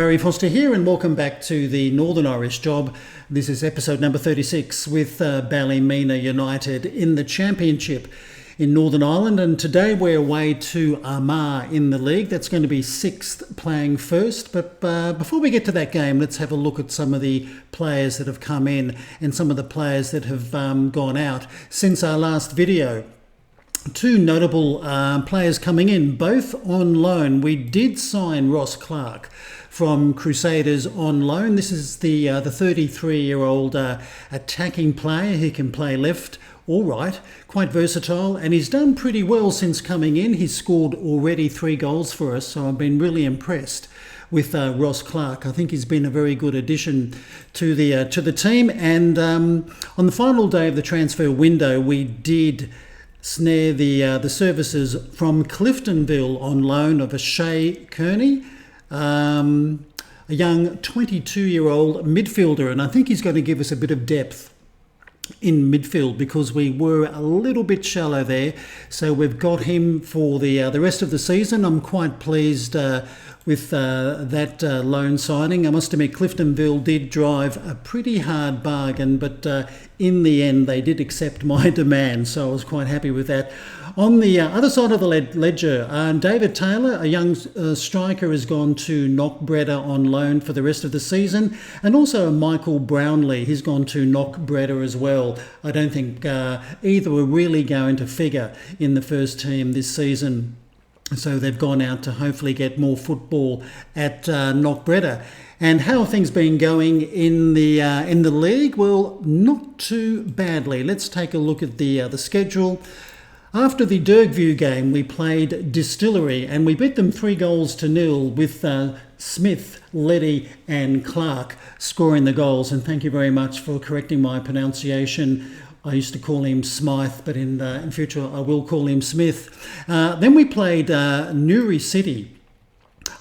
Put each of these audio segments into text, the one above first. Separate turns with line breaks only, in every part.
Barry Foster here, and welcome back to the Northern Irish Job. This is episode number 36 with Ballymena United in the Championship in Northern Ireland, and today we're away to Armagh in the league. That's going to be sixth, playing first. But before we get to that game, let's have a look at some of the players that have come in and some of the players that have gone out since our last video. Two notable players coming in, both on loan. We did sign Ross Clark from Crusaders on loan. This is the 33-year-old attacking player. He can play left or right, quite versatile, and he's done pretty well since coming in. He's scored already 3 goals for us, so I've been really impressed with Ross Clark. I think he's been a very good addition to the team. And on the final day of the transfer window, we did snare the services from Cliftonville on loan of a Shea Kearney, a young 22-year-old midfielder, and I think he's going to give us a bit of depth in midfield because we were a little bit shallow there. So we've got him for the rest of the season. I'm quite pleased with that loan signing. I must admit, Cliftonville did drive a pretty hard bargain, but in the end they did accept my demand, so I was quite happy with that. On the other side of the ledger, David Taylor, a young striker, has gone to Knockbreda on loan for the rest of the season, and also Michael Brownlee, he's gone to Knockbreda as well. I don't think either are really going to figure in the first team this season. So they've gone out to hopefully get more football at Knockbreda. And how have things been going in the league? Well, not too badly. Let's take a look at the schedule. After the Dergview game, we played Distillery and we beat them 3-0 with Smith, Leddy and Clark scoring the goals. And thank you very much for correcting my pronunciation. I used to call him Smythe, but in future I will call him Smith. Then we played Newry City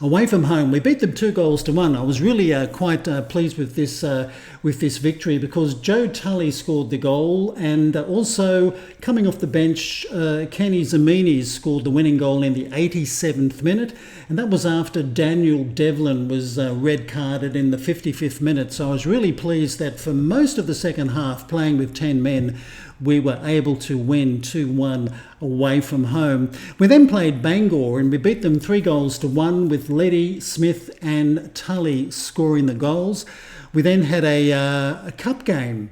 away from home. We beat them 2-1. I was really quite pleased with this victory because Joe Tully scored the goal, and also coming off the bench, Kenny Zamini scored the winning goal in the 87th minute, and that was after Daniel Devlin was red carded in the 55th minute. So I was really pleased that for most of the second half, playing with 10 men, we were able to win 2-1 away from home. We then played Bangor and we beat them 3-1 with Leddy, Smith and Tully scoring the goals. We then had a cup game,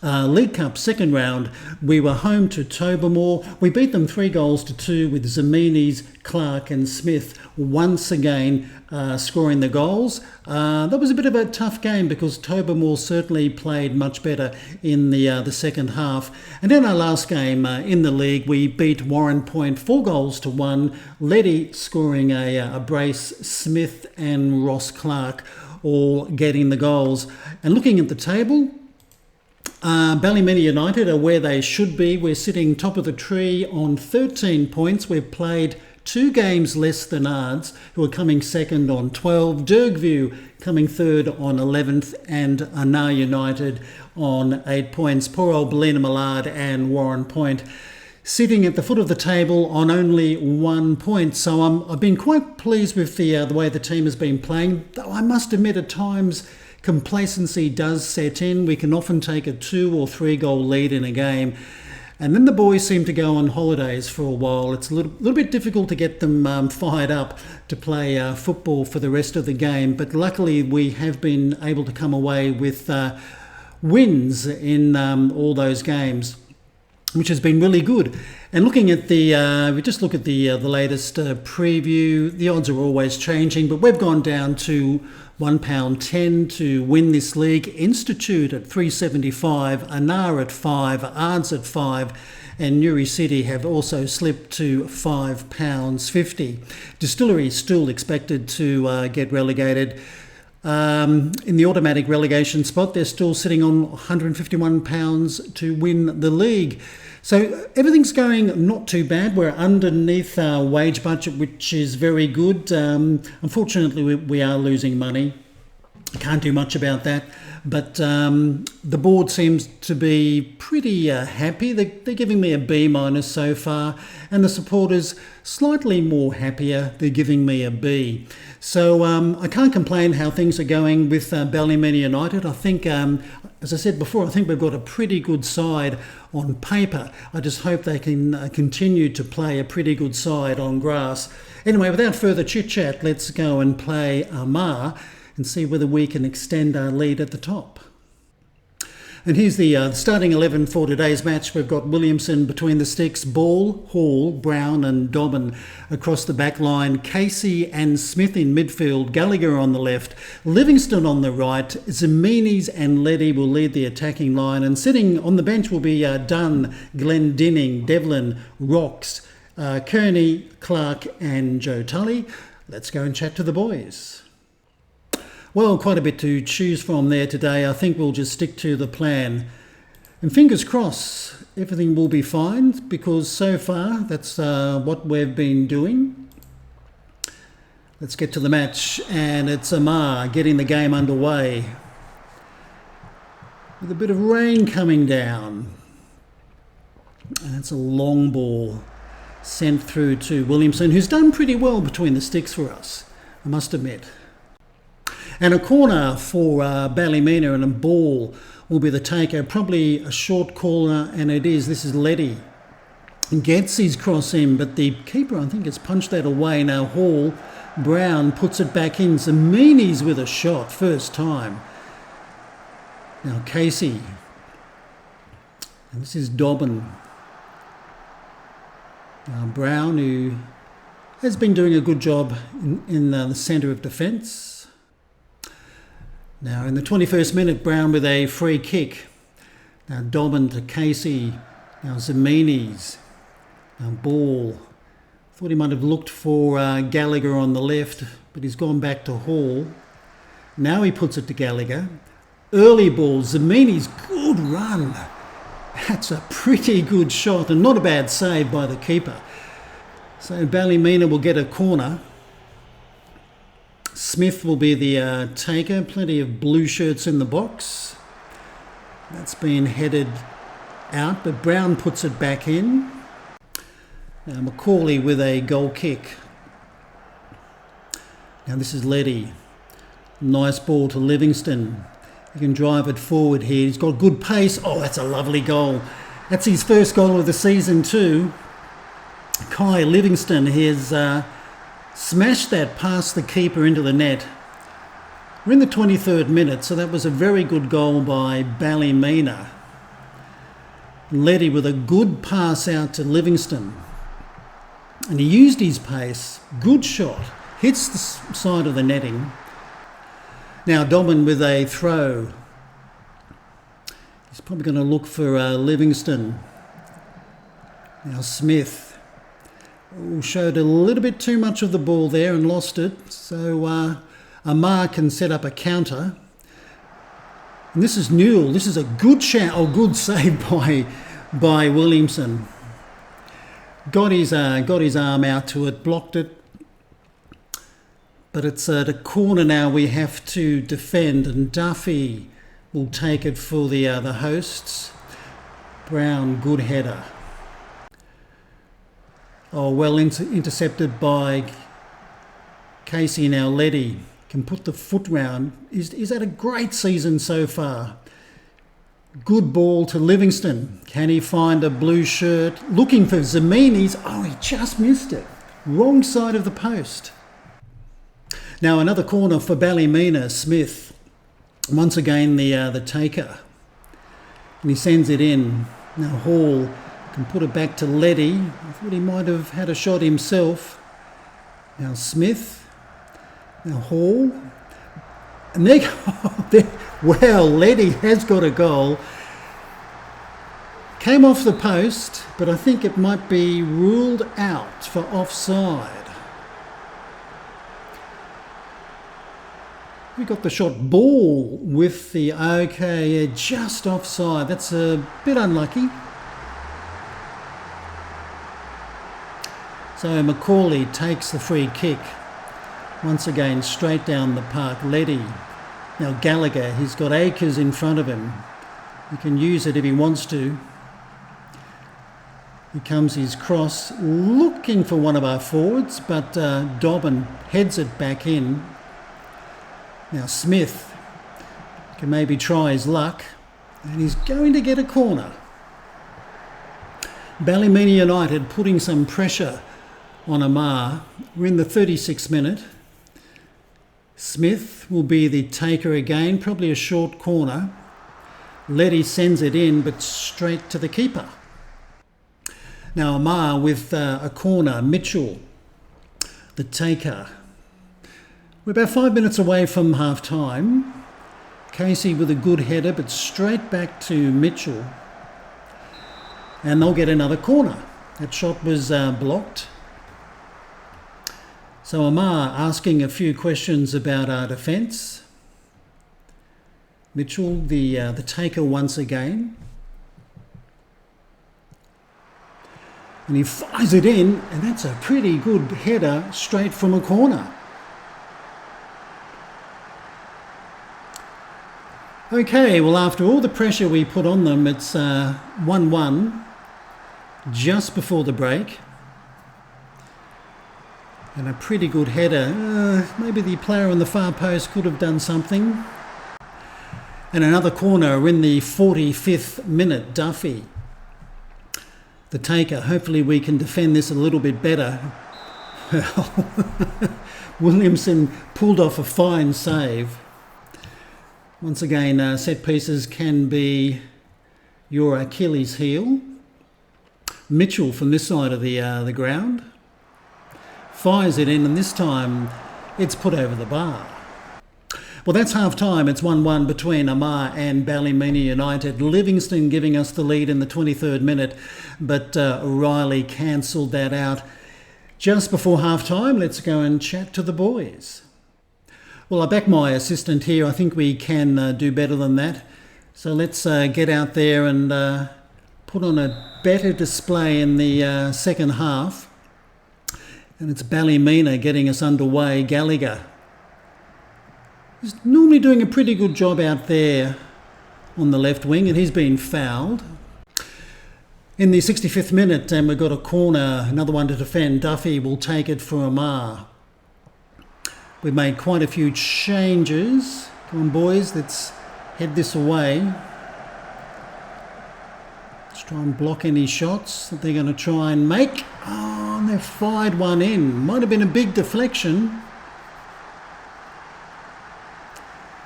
League Cup second round. We were home to Tobermoor. We beat them 3-2 with Zamini's, Clark and Smith once again scoring the goals. That was a bit of a tough game because Tobermoor certainly played much better in the second half. And in our last game in the league, we beat Warren Point 4-1. Leddy scoring a brace, Smith and Ross Clark all getting the goals. And looking at the table, Ballymena United are where they should be. We're sitting top of the tree on 13 points. We've played 2 games less than Ards, who are coming second on 12. Dergview coming third on 11th, and Armagh United on 8 points. Poor old Ballymena and Warren Point sitting at the foot of the table on only 1 point. So I've been quite pleased with the way the team has been playing, though I must admit at times complacency does set in. We can often take a 2 or 3 goal lead in a game, and then the boys seem to go on holidays for a while. It's a little bit difficult to get them fired up to play football for the rest of the game. But luckily we have been able to come away with wins in all those games, which has been really good. And looking at we just look at the latest preview. The odds are always changing, but we've gone down to £1.10 to win this league. Institute at $3.75, Anar at 5, Ards at 5, and Newry City have also slipped to £5.50. Distillery still expected to get relegated. In the automatic relegation spot, they're still sitting on £151 to win the league. So everything's going not too bad. We're underneath our wage budget, which is very good. Unfortunately, we are losing money. Can't do much about that. But the board seems to be pretty happy. They're giving me a B- so far, and the supporters slightly more happier. They're giving me a B. So I can't complain how things are going with Ballymena United. I think, as I said before, I think we've got a pretty good side on paper. I just hope they can continue to play a pretty good side on grass. Anyway, without further chit-chat, let's go and play Armagh and see whether we can extend our lead at the top. And here's the starting 11 for today's match. We've got Williamson between the sticks, Ball, Hall, Brown and Dobbin across the back line, Casey and Smith in midfield, Gallagher on the left, Livingston on the right, Zeminis and Leddy will lead the attacking line, and sitting on the bench will be Dunn, Glendinning, Devlin, Rocks, Kearney, Clark and Joe Tully. Let's go and chat to the boys. Well, quite a bit to choose from there today. I think we'll just stick to the plan. And fingers crossed, everything will be fine, because so far that's what we've been doing. Let's get to the match, and it's Armagh getting the game underway. With a bit of rain coming down. And it's a long ball sent through to Williamson, who's done pretty well between the sticks for us, I must admit. And a corner for Ballymena, and a ball will be the taker. Probably a short corner, and it is. This is Leddy. Gets his cross in, but the keeper, I think, has punched that away. Now Hall, Brown puts it back in. Zeminis with a shot, first time. Now Casey. And this is Dobbin. Now Brown, who has been doing a good job in the centre of defence. Now in the 21st minute, Brown with a free kick. Now Dobbin to Casey. Now Zeminis. Now Ball. Thought he might have looked for Gallagher on the left, but he's gone back to Hall. Now he puts it to Gallagher. Early ball. Zeminis, good run. That's a pretty good shot, and not a bad save by the keeper. So Ballymena will get a corner. Smith will be the taker. Plenty of blue shirts in the box. That's been headed out, but Brown puts it back in. Now Macaulay with a goal kick. Now this is Leddy. Nice ball to Livingston. He can drive it forward here. He's got good pace. Oh, that's a lovely goal. That's his first goal of the season too. Kai Livingston has smashed that past the keeper into the net. We're in the 23rd minute, so that was a very good goal by Ballymena. Leddy with a good pass out to Livingston. And he used his pace. Good shot. Hits the side of the netting. Now Dobbin with a throw. He's probably going to look for Livingston. Now Smith. Showed a little bit too much of the ball there and lost it. So Armagh can set up a counter. And this is Newell. This is a good good save by Williamson. Got his arm out to it, blocked it. But it's at a corner now we have to defend, and Duffy will take it for the hosts. Brown, good header. Oh, well intercepted by Casey. Now Leddy can put the foot round. Is that a great season so far? Good ball to Livingston. Can he find a blue shirt? Looking for Zeminis. Oh, he just missed it. Wrong side of the post. Now another corner for Ballymena. Smith. Once again the taker. And he sends it in. Now Hall can put it back to Leddy. I thought he might have had a shot himself. Now Smith. Now Hall. And well, Leddy has got a goal. Came off the post, but I think it might be ruled out for offside. We got the shot. Ball with the... Okay, just offside. That's a bit unlucky. So Macaulay takes the free kick. Once again, straight down the park. Leddy. Now Gallagher, he's got acres in front of him. He can use it if he wants to. Here comes his cross, looking for one of our forwards, but Dobbin heads it back in. Now Smith can maybe try his luck, and he's going to get a corner. Ballymena United putting some pressure on Amar. We're in the 36th minute. Smith will be the taker again, probably a short corner. Letty sends it in, but straight to the keeper. Now Amar with a corner. Mitchell, the taker. We're about 5 minutes away from half time. Casey with a good header, but straight back to Mitchell. And they'll get another corner. That shot was blocked. So Amar asking a few questions about our defence. Mitchell, the taker once again. And he fires it in, and that's a pretty good header straight from a corner. Okay, well, after all the pressure we put on them, it's 1-1 just before the break. And a pretty good header. Maybe the player on the far post could have done something. And another corner in the 45th minute. Duffy, the taker. Hopefully we can defend this a little bit better. Williamson pulled off a fine save. Once again, set pieces can be your Achilles heel. Mitchell from this side of the ground fires it in, and this time it's put over the bar. Well, that's half time. It's 1-1 between Amar and Ballymena United. Livingston giving us the lead in the 23rd minute, but Riley cancelled that out just before half time. Let's go and chat to the boys. Well, I back my assistant here. I think we can do better than that. So let's get out there and put on a better display in the second half. And it's Ballymena getting us underway. Gallagher is normally doing a pretty good job out there on the left wing, and he's been fouled. In the 65th minute, and we've got a corner, another one to defend. Duffy will take it for Amar. We've made quite a few changes. Come on, boys, let's head this away. Let's try and block any shots that they're going to try and make. Oh, and they've fired one in. Might have been a big deflection.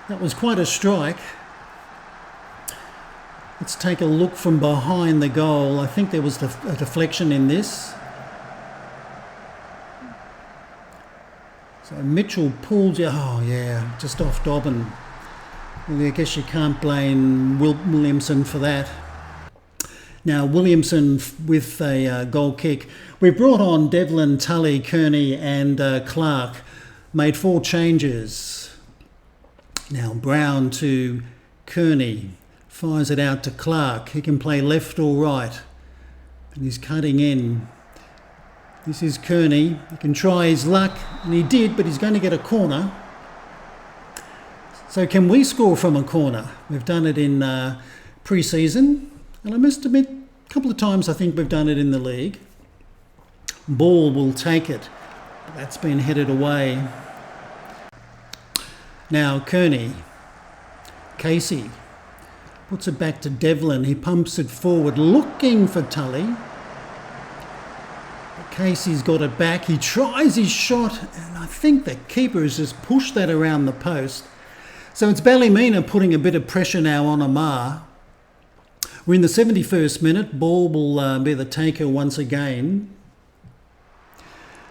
That was quite a strike. Let's take a look from behind the goal. I think there was a deflection in this. So Mitchell pulls, oh yeah, just off Dobbin. Well, I guess you can't blame Williamson for that. Now Williamson with a goal kick. We've brought on Devlin, Tully, Kearney and Clark. Made 4 changes. Now Brown to Kearney. Fires it out to Clark. He can play left or right. And he's cutting in. This is Kearney. He can try his luck, and he did, but he's going to get a corner. So can we score from a corner? We've done it in pre-season, and I must admit, a couple of times I think we've done it in the league. Ball will take it. That's been headed away. Now Kearney. Casey puts it back to Devlin. He pumps it forward, looking for Tully. Casey's got it back. He tries his shot, and I think the keeper has just pushed that around the post. So it's Ballymena putting a bit of pressure now on Amar. We're in the 71st minute. Ball will be the taker once again.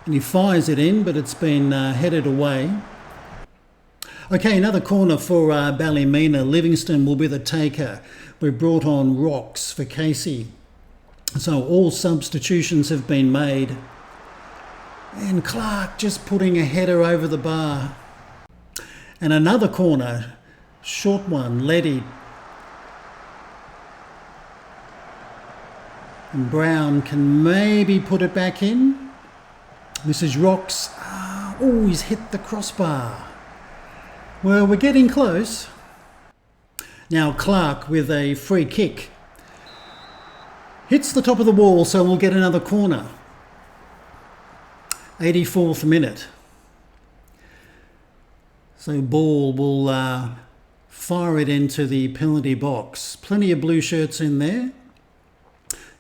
And he fires it in, but it's been headed away. Okay, another corner for Ballymena. Livingston will be the taker. We've brought on Rocks for Casey. So all substitutions have been made. And Clark just putting a header over the bar. And another corner, short one, Letty. And Brown can maybe put it back in. This is Rocks. Oh, he's hit the crossbar. Well, we're getting close. Now Clark with a free kick. Hits the top of the wall, so we'll get another corner. 84th minute. So Ball will fire it into the penalty box. Plenty of blue shirts in there.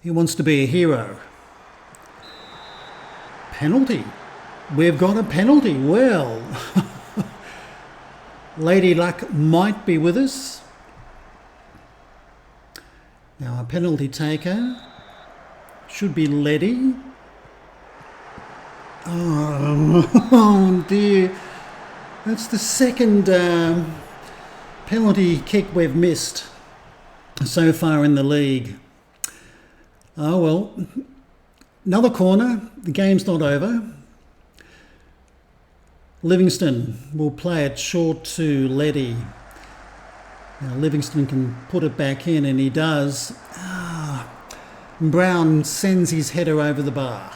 He wants to be a hero. Penalty. We've got a penalty. Well, Lady Luck might be with us. Now a penalty taker should be Letty. Oh dear. That's the second penalty kick we've missed so far in the league. Oh well, another corner. The game's not over. Livingston will play it short to Letty. Now Livingston can put it back in, and he does. Brown sends his header over the bar.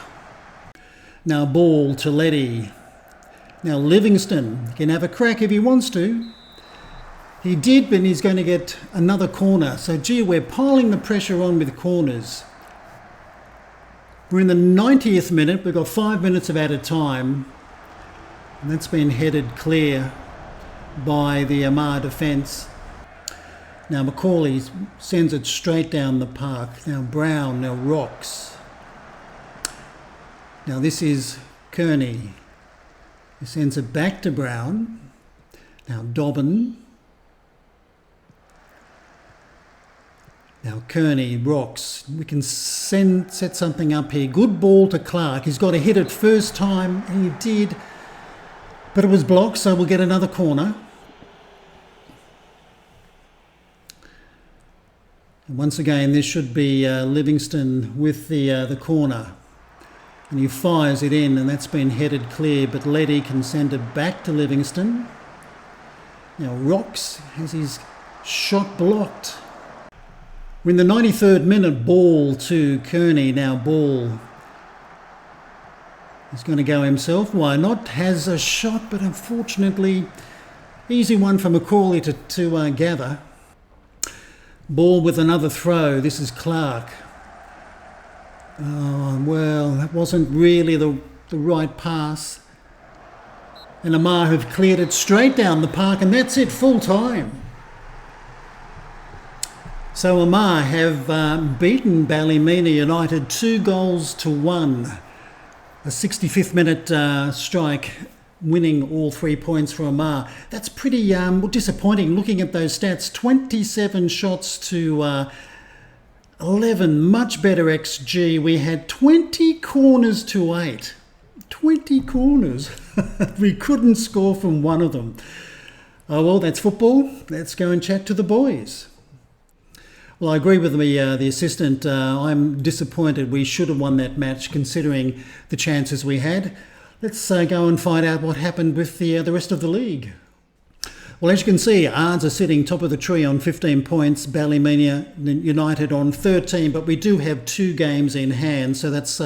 Now Ball to Letty. Now Livingston can have a crack if he wants to. He did, but he's going to get another corner. So gee, we're piling the pressure on with corners. We're in the 90th minute. We've got 5 minutes of added time. And that's been headed clear by the Amar defence. Now Macaulay sends it straight down the park. Now Brown, now Rocks. Now this is Kearney. He sends it back to Brown. Now Dobbin. Now Kearney, Rocks. We can set something up here. Good ball to Clark. He's got to hit it first time, and he did. But it was blocked, so we'll get another corner. And once again, this should be Livingston with the corner. And he fires it in, and that's been headed clear, but Letty can send it back to Livingston. Now Rocks has his shot blocked. We're in the 93rd minute. Ball to Kearney. Now Ball is going to go himself. Why not? Has a shot, but unfortunately, easy one for Macaulay to gather. Ball with another throw. This is Clark. Oh, well, that wasn't really the right pass. And Amar have cleared it straight down the park, and that's it, full time. So Amar have beaten Ballymena United 2-1. A 65th minute strike, winning all 3 points for Amar. That's pretty disappointing looking at those stats. 27 shots to 11, much better XG. We had 20 corners to 8. 20 corners. We couldn't score from one of them. Oh well, that's football. Let's go and chat to the boys. Well, I agree with the assistant. I'm disappointed. We should have won that match considering the chances we had. Let's go and find out what happened with the rest of the league. Well, as you can see, Ards are sitting top of the tree on 15 points, Ballymena United on 13, but we do have 2 games in hand, so that's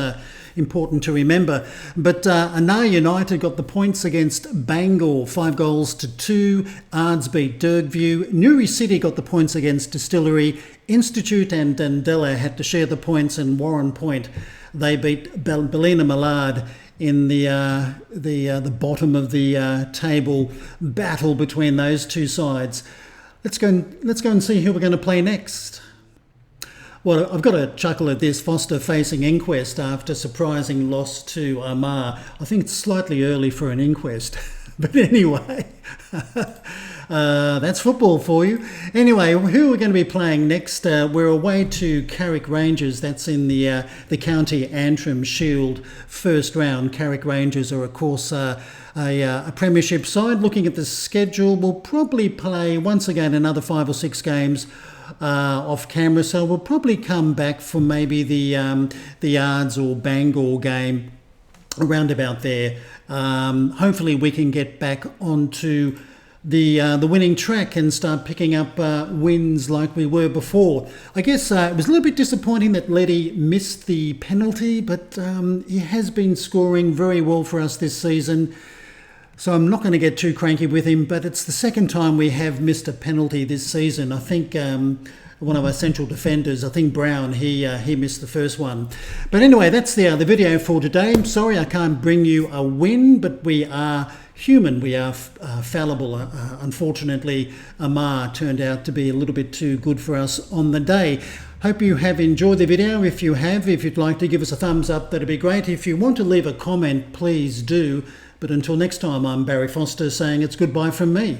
important to remember. But Anar United got the points against Bangor, 5-2. Ards beat Dergview. Newry City got the points against Distillery. Institute and Dundela had to share the points, and Warren Point, they beat Ballina Millard in the bottom of the table battle between those two sides. Let's go and see who we're going to play next. Well, I've got to chuckle at this. Foster facing Inquest after surprising loss to Amar. I think it's slightly early for an inquest, but anyway, that's football for you. Anyway, who are we going to be playing next? We're away to Carrick Rangers. That's in the County Antrim Shield first round. Carrick Rangers are, of course, a Premiership side. Looking at the schedule, we'll probably play once again another 5 or 6 games off camera, so we'll probably come back for maybe the Ards or Bangor game around about there. Hopefully we can get back onto the winning track and start picking up wins like we were before. I guess it was a little bit disappointing that Letty missed the penalty, but he has been scoring very well for us this season. So I'm not going to get too cranky with him, but it's the second time we have missed a penalty this season. I think one of our central defenders, I think Brown, he missed the first one. But anyway, that's the video for today. I'm sorry I can't bring you a win, but we are human. We are fallible. Unfortunately, Amar turned out to be a little bit too good for us on the day. Hope you have enjoyed the video. If you have, if you'd like to give us a thumbs up, that'd be great. If you want to leave a comment, please do. But until next time, I'm Barry Foster saying it's goodbye from me.